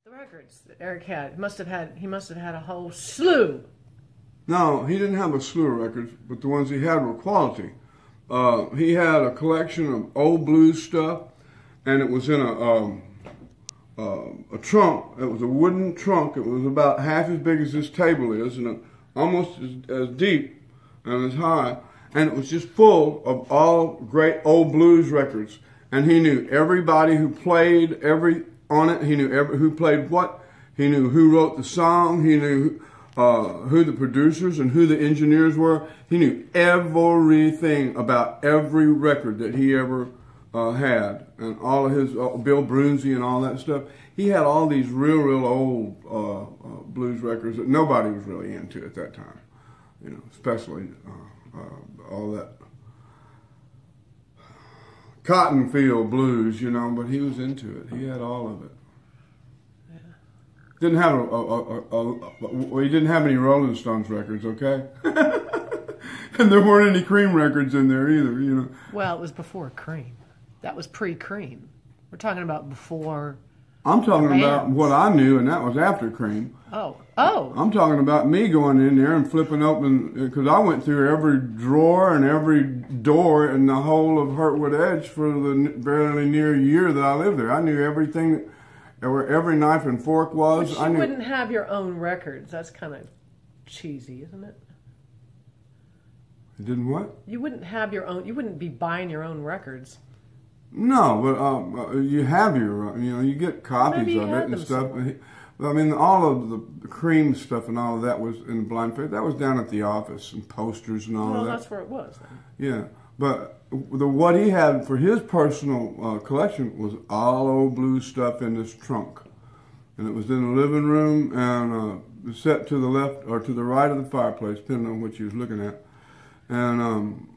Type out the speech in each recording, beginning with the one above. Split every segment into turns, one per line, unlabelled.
The records that Eric had, he must have had a whole slew.
No, he didn't have a slew of records, but the ones he had were quality. He had a collection of old blues stuff, and it was in a trunk. It was a wooden trunk. It was about half as big as this table is, and almost as deep and as high. And it was just full of all great old blues records. And he knew everybody who played on it. He knew who played what. He knew who wrote the song. He knew who the producers and who the engineers were. He knew everything about every record that he ever had, and all of his Bill Brunsey and all that stuff. He had all these real old blues records that nobody was really into at that time, you know, especially all that cotton field blues, you know. But he was into it. He had all of it. Yeah. Didn't have well, he didn't have any Rolling Stones records, okay? And there weren't any Cream records in there either, you know.
Well, it was before Cream. That was pre-Cream. We're talking about before.
I'm talking about what I knew, and that was after Cream.
Oh.
I'm talking about me going in there and flipping open, because I went through every drawer and every door in the whole of Hurtwood Edge for the very near year that I lived there. I knew everything, where every knife and fork was.
But you wouldn't have your own records. That's kind of cheesy, isn't it?
You didn't what?
You wouldn't have your own. You wouldn't be buying your own records.
No, but you have your, you know, you get copies of it and stuff. I mean, all of the Cream stuff and all of that was in blind faith. That was down at the office and posters and all of that.
Well, that's where it was then.
Yeah, but what he had for his personal collection was all old blues stuff in this trunk. And it was in the living room and set to the left or to the right of the fireplace, depending on what you was looking at. And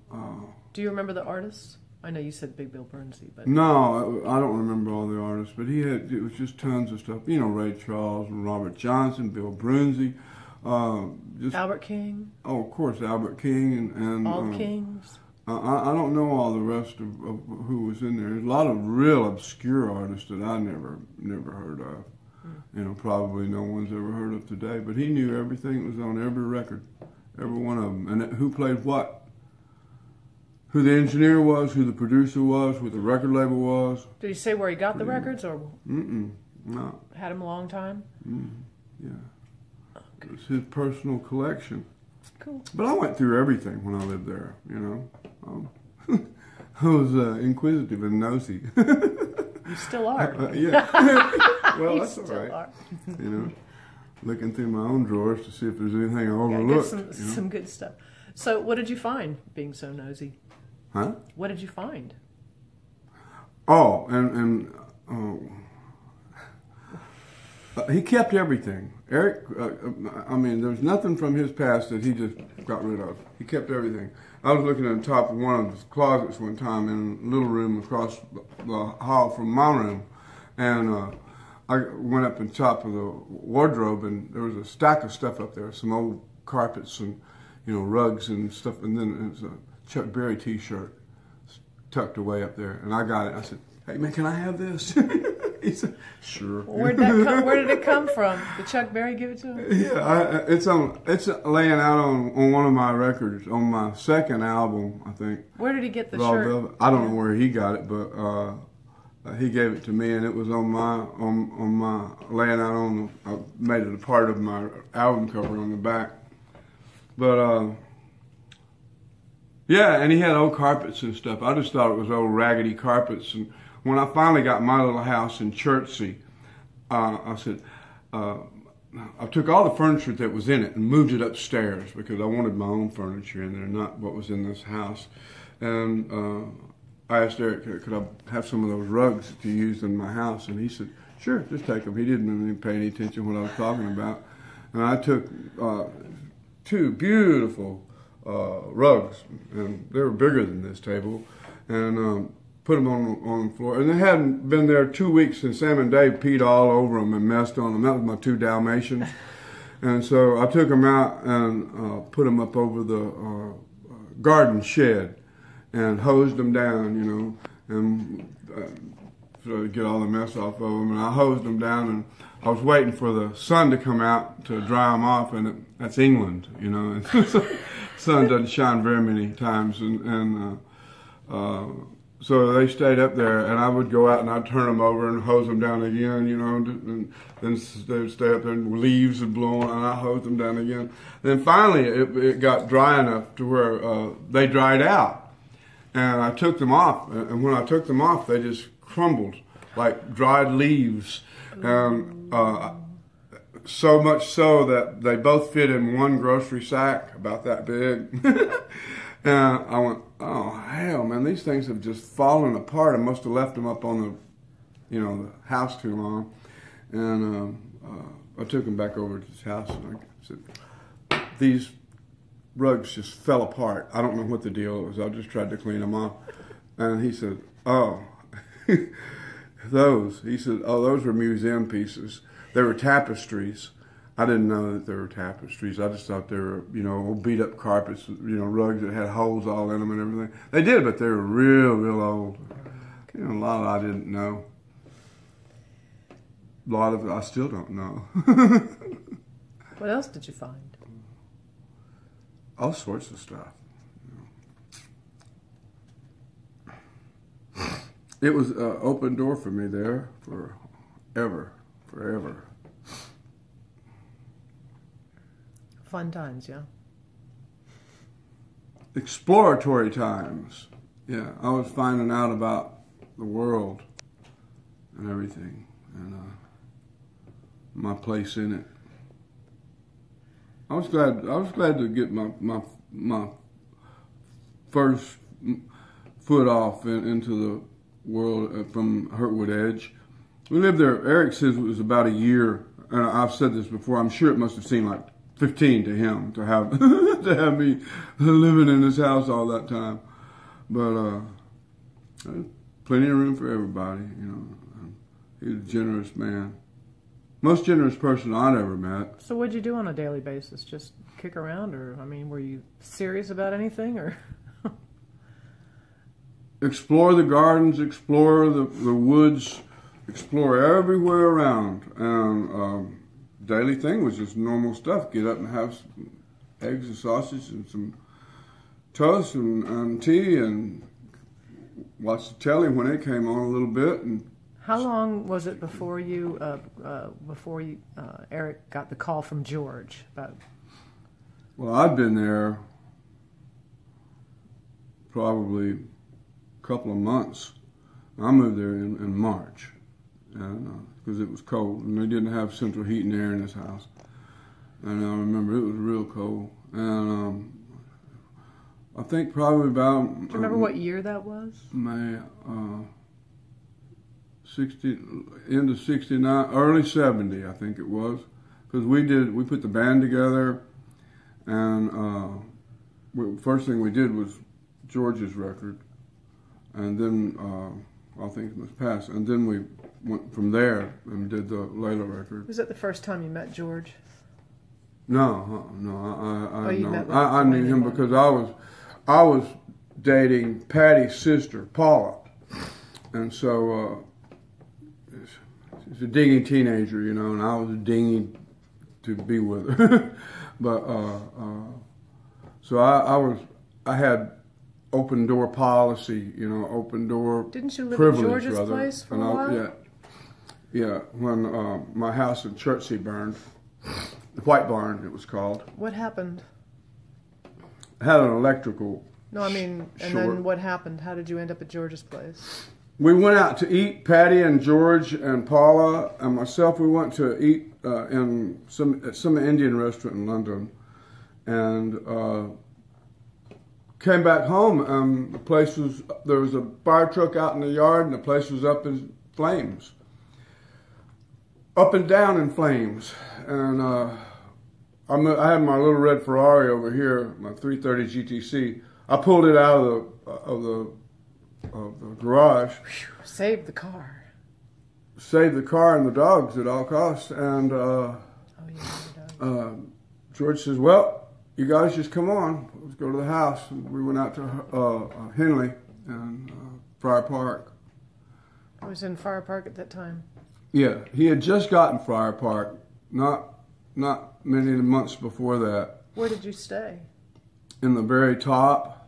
do you remember the artists? I know you said Big Bill Brunsey, but
no, I don't remember all the artists. But it was just tons of stuff. You know, Ray Charles and Robert Johnson, Bill Brunsey, just
Albert King.
Oh, of course, Albert King and
all the Kings.
I don't know all the rest of who was in there. There's a lot of real obscure artists that I never heard of. You know, probably no one's ever heard of today. But he knew everything that was on every record, every one of them, and who played what. Who the engineer was, who the producer was, who the record label was.
Did he say where he got the records, or
no?
Had him a long time.
Yeah, okay. It was his personal collection.
Cool.
But I went through everything when I lived there. You know, I was inquisitive and nosy.
You still are.
Yeah. Well, that's all right.
Are.
You know, looking through my own drawers to see if there's anything I overlooked.
Get some good stuff. So, what did you find? Being so nosy.
Huh?
What did you find?
Oh, he kept everything. Eric, I mean, there's nothing from his past that he just got rid of. He kept everything. I was looking at the top of one of his closets one time in a little room across the hall from my room, and I went up on top of the wardrobe, and there was a stack of stuff up there, some old carpets and, you know, rugs and stuff, and then it was a Chuck Berry T-shirt tucked away up there, and I got it. I said, "Hey man, can I have this?" He said, "Sure."
Where did it come from? Did Chuck Berry give it to him?
Yeah, it's laying out on one of my records on my second album, I think.
Where did he get the shirt?
I don't know where he got it, but he gave it to me, and it was on my laying out on. I made it a part of my album cover on the back, but. Yeah, and he had old carpets and stuff. I just thought it was old raggedy carpets. And when I finally got my little house in Chertsey, I said, I took all the furniture that was in it and moved it upstairs because I wanted my own furniture in there, not what was in this house. And I asked Eric, could I have some of those rugs that you used in my house? And he said, sure, just take them. He didn't even pay any attention to what I was talking about. And I took two beautiful rugs, and they were bigger than this table, and put them on the floor. And they hadn't been there 2 weeks, and Sam and Dave peed all over them and messed on them. That was my two Dalmatians. And so I took them out and put them up over the garden shed and hosed them down, you know, and to get all the mess off of them. And I hosed them down, and I was waiting for the sun to come out to dry them off, and that's England, you know. And sun doesn't shine very many times, so they stayed up there, and I would go out and I'd turn them over and hose them down again, you know, and then they'd stay up there and leaves would blow on, and I hose them down again. Then finally it got dry enough to where they dried out, and I took them off, and when I took them off, they just crumbled like dried leaves, and so much so that they both fit in one grocery sack about that big. And I went, oh hell, man, these things have just fallen apart. I must have left them up on the, you know, the house too long. And I took them back over to his house, and I said, these rugs just fell apart. I don't know what the deal was. I just tried to clean them off. And he said, oh, those. He said, oh, those were museum pieces. They were tapestries. I didn't know that they were tapestries. I just thought they were, you know, old beat up carpets, you know, rugs that had holes all in them and everything. They did, but they were real old. You know, a lot I didn't know. A lot of it I still don't know.
What else did you find?
All sorts of stuff. It was an open door for me there forever.
Fun times, yeah.
Exploratory times. Yeah, I was finding out about the world and everything, and my place in it. I was glad to get my first foot off into the world from Hurtwood Edge. We lived there. Eric says it was about a year, and I've said this before. I'm sure it must have seemed like 15 to him to have to have me living in his house all that time, but plenty of room for everybody. You know, he's a generous man, most generous person I'd ever met.
So what'd you do on a daily basis? Just kick around, or I mean, were you serious about anything, or?
Explore the gardens, explore the woods, explore everywhere around, and daily thing was just normal stuff. Get up and have some eggs and sausage and some toast and tea, and watch the telly when it came on a little bit. And
how long was it before you Eric got the call from George about?
Well, I'd been there probably a couple of months. I moved there in March, and because it was cold, and they didn't have central heat and air in this house. And I remember it was real cold. And I think probably about...
Do you remember what year that was?
May, end of 69, early 70, I think it was. Because we put the band together, and first thing we did was George's record. And then, I think it must pass. And then we went from there and did the Layla record.
Was that the first time you met George?
No. I
Met
knew him because I was dating Patty's sister, Paula, and so she's a dingy teenager, you know, and I was dingy to be with her. But so I had open door policy, you know, open door.
Didn't you live
privilege,
at George's
rather.
place for a while?
Yeah. When my house in Chertsey burned, the White Barn it was called.
What happened?
I had an electrical.
No, I mean, and
short.
then what happened? How did you end up at George's place?
We went out to eat. Patty and George and Paula and myself. We went to eat at some Indian restaurant in London, and came back home. There was a fire truck out in the yard, and the place was up in flames, up and down in flames. And I had my little red Ferrari over here, my 330 GTC. I pulled it out of the garage.
Whew, saved the car.
Saved the car and the dogs at all costs. And George says, "Well, you guys just come on. Let's go to the house." And we went out to Henley and Friar Park.
I was in Friar Park at that time.
Yeah, he had just gotten Friar Park, not many months before that.
Where did you stay?
In the very top,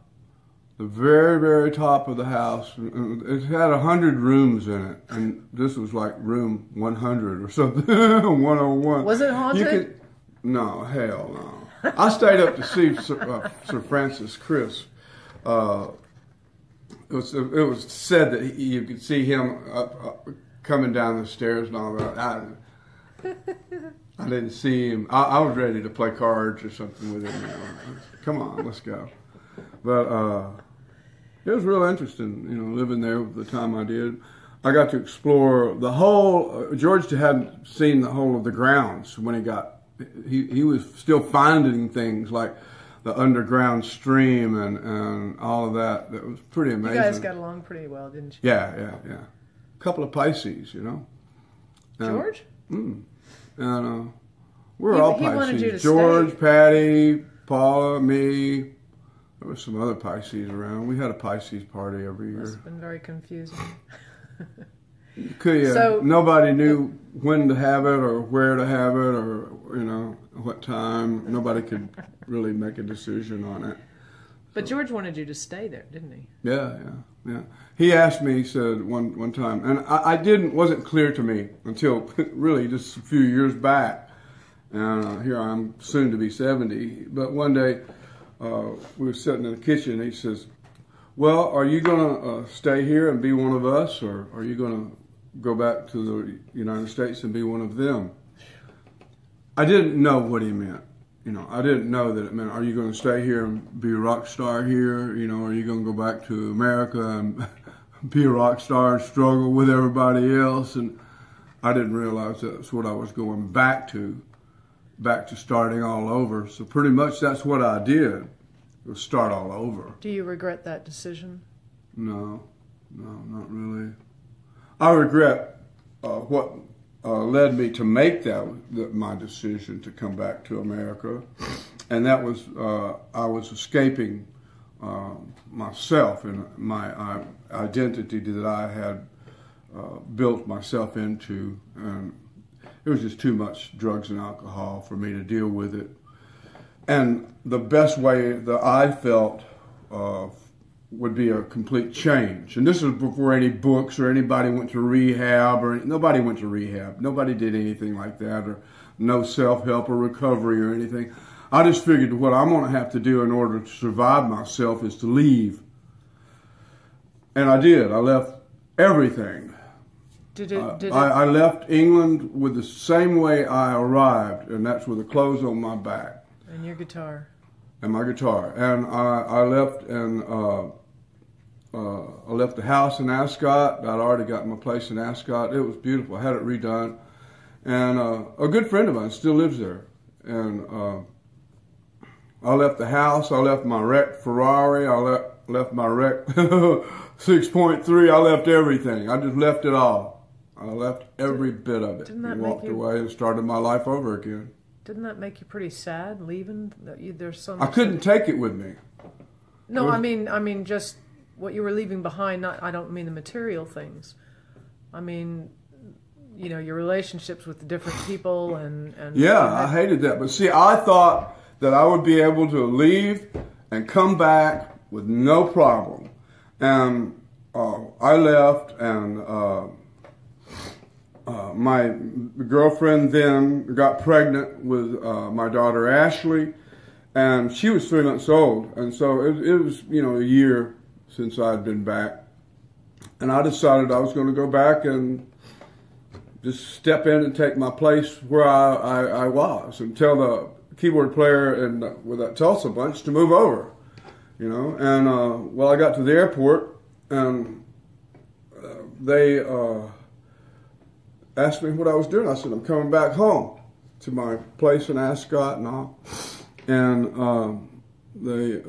the very, very top of the house. It had 100 rooms in it, and this was like room 100 or something, 101.
Was it haunted?
No, hell no. I stayed up to see Sir Francis Crisp. It was said that you could see him coming down the stairs and all that. I didn't see him. I was ready to play cards or something with him. Come on, let's go. But it was real interesting, living there the time I did. I got to explore the whole. George hadn't seen the whole of the grounds when he got. He was still finding things like the underground stream and all of that. That was pretty amazing.
You guys got along pretty well, didn't you?
Yeah. A couple of Pisces,
George?
And we're all Pisces.
Wanted you to
George,
stay.
Patty, Paula, me. There was some other Pisces around. We had a Pisces party every year.
It's been very confusing.
So, nobody knew when to have it or where to have it or, what time. Nobody could really make a decision on it.
But George wanted you to stay there, didn't he?
Yeah. He asked me, he said one time, and I wasn't clear to me until really just a few years back. And here I am, soon to be 70. But one day, we were sitting in the kitchen, and he says, well, are you going to stay here and be one of us, or are you going to go back to the United States and be one of them? I didn't know what he meant. I didn't know that it meant, are you going to stay here and be a rock star here? Are you going to go back to America and be a rock star and struggle with everybody else? And I didn't realize that's what I was going back to starting all over. So pretty much that's what I did, was start all over.
Do you regret that decision?
No, not really. I regret what led me to make my decision to come back to America, and that was I was escaping myself and my identity that I had built myself into, and it was just too much drugs and alcohol for me to deal with it. And the best way that I felt would be a complete change. And this was before any books or anybody went to rehab, or nobody went to rehab. Nobody did anything like that, or no self-help or recovery or anything. I just figured what I'm going to have to do in order to survive myself is to leave. And I did. I left everything. I left England with the same way I arrived, and that's with the clothes on my back.
And your guitar.
And my guitar. And I left, and I left the house in Ascot. I'd already gotten my place in Ascot. It was beautiful. I had it redone. And a good friend of mine still lives there. And I left the house. I left my wrecked Ferrari. I left my wrecked 6.3. I left everything. I just left it all. I left every bit of it. And walked away and started my life over again.
Didn't that make you pretty sad, leaving? There's so
I
much
couldn't take it with me.
No, I mean, just what you were leaving behind. I don't mean the material things. I mean, your relationships with the different people and
yeah, I hated that. But see, I thought that I would be able to leave and come back with no problem. And I left, and my girlfriend then got pregnant with my daughter Ashley, and she was 3 months old. And so it was, a year since I'd been back. And I decided I was going to go back and just step in and take my place where I was, and tell the keyboard player with that Tulsa bunch to move over, And I got to the airport, and they asked me what I was doing. I said, I'm coming back home to my place in Ascot and all. And they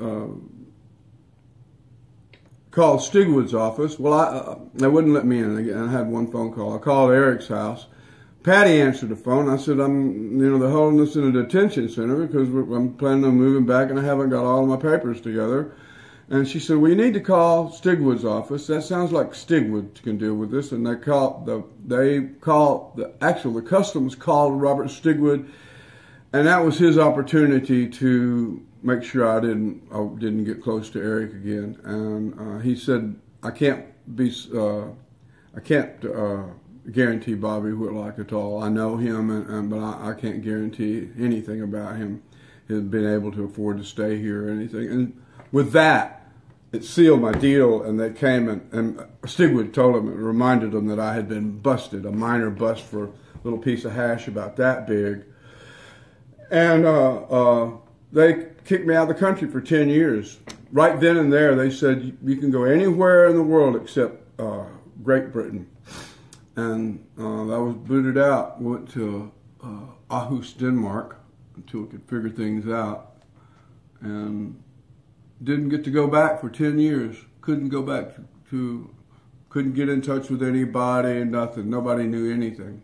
called Stigwood's office. Well, they wouldn't let me in. Again, I had one phone call. I called Eric's house. Patty answered the phone. I said, they're holding us in a detention center because I'm planning on moving back and I haven't got all of my papers together. And she said, well, you need to call Stigwood's office. That sounds like Stigwood can deal with this. And the customs called Robert Stigwood, and that was his opportunity to make sure I didn't get close to Eric again. And he said, I can't guarantee Bobby Whitlock at all. I know him, but I can't guarantee anything about him being able to afford to stay here or anything. And with that, it sealed my deal, and they came and Stigwood told them, it reminded them that I had been busted, a minor bust for a little piece of hash about that big. And they kicked me out of the country for 10 years. Right then and there, they said, you can go anywhere in the world except Great Britain. And I was booted out, went to Aarhus, Denmark, until we could figure things out. And didn't get to go back for 10 years. Couldn't go back couldn't get in touch with anybody, nothing. Nobody knew anything.